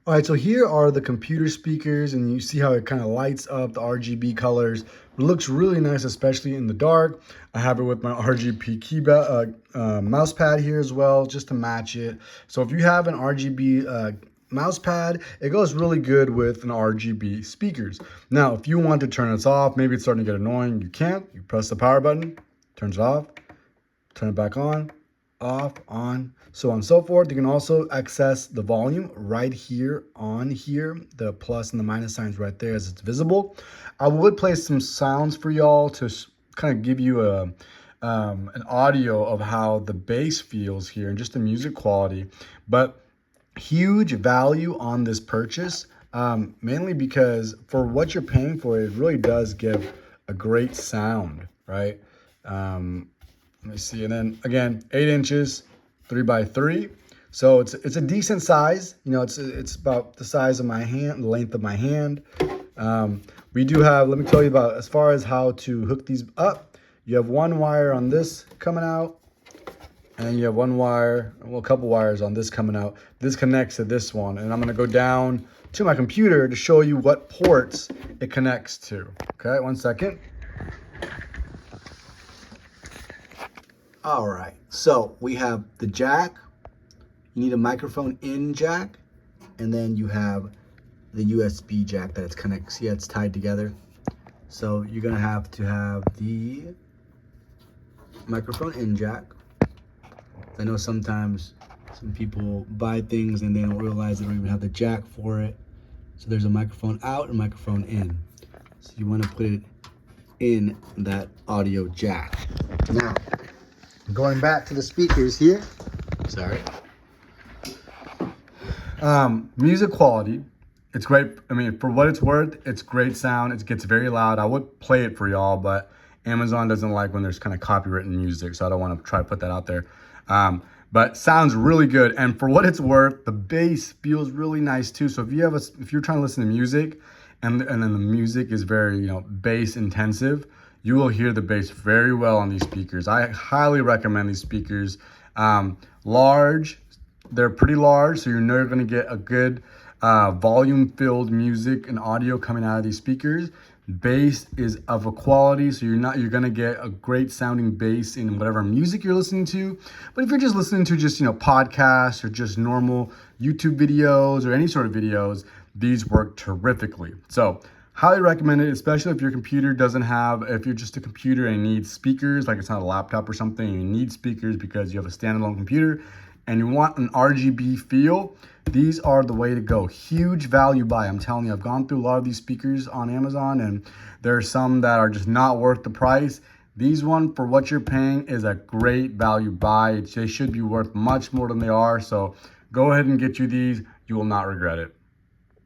All right, so here are the computer speakers, and you see how it kind of lights up the RGB colors. It looks really nice, especially in the dark. I have it with my RGB mouse pad here as well, just to match it. So if you have an RGB mouse pad, it goes really good with an RGB speakers. Now, if you want to turn this off, maybe it's starting to get annoying, you can't. You press the power button, turns it off, turn it back on, off, on, so on and so forth. You can also access the volume right here on here. The plus and the minus signs right there as it's visible. I would play some sounds for y'all to kind of give you an audio of how the bass feels here and just the music quality. But huge value on this purchase, mainly because for what you're paying for, it really does give a great sound, right? Let me see, and then again, 8 inches, 3x3. So it's a decent size. You know, it's about the size of my hand, the length of my hand. We do have, let me tell you about as far as how to hook these up. You have one wire on this coming out, and you have one wire, well, a couple wires on this coming out. This connects to this one, and I'm gonna go down to my computer to show you what ports it connects to. Okay, 1 second. All right, so we have the jack. You need a microphone in jack, and then you have the USB jack that it's connected. See, it's tied together. So you're gonna have to have the microphone in jack. I know sometimes some people buy things and they don't realize they don't even have the jack for it. So there's a microphone out and microphone in. So you want to put it in that audio jack. Now, going back to the speakers here, sorry. Music quality, it's great. I mean, for what it's worth, it's great sound. It gets very loud. I would play it for y'all, but Amazon doesn't like when there's kind of copywritten music, so I don't want to try to put that out there. But sounds really good, and for what it's worth, the bass feels really nice too. So if you're trying to listen to music, and then the music is very bass intensive, you will hear the bass very well on these speakers. I highly recommend these speakers. Large, they're pretty large, so you're never going to get a good volume-filled music and audio coming out of these speakers. Bass is of a quality, so you're going to get a great sounding bass in whatever music you're listening to. But if you're just listening to just podcasts or just normal YouTube videos or any sort of videos, these work terrifically. So highly recommend it, especially if your computer doesn't have, if you're just a computer and needs speakers, like it's not a laptop or something, you need speakers because you have a standalone computer and you want an RGB feel, these are the way to go. Huge value buy. I'm telling you, I've gone through a lot of these speakers on Amazon and there are some that are just not worth the price. These one, for what you're paying, is a great value buy. They should be worth much more than they are. So go ahead and get you these. You will not regret it.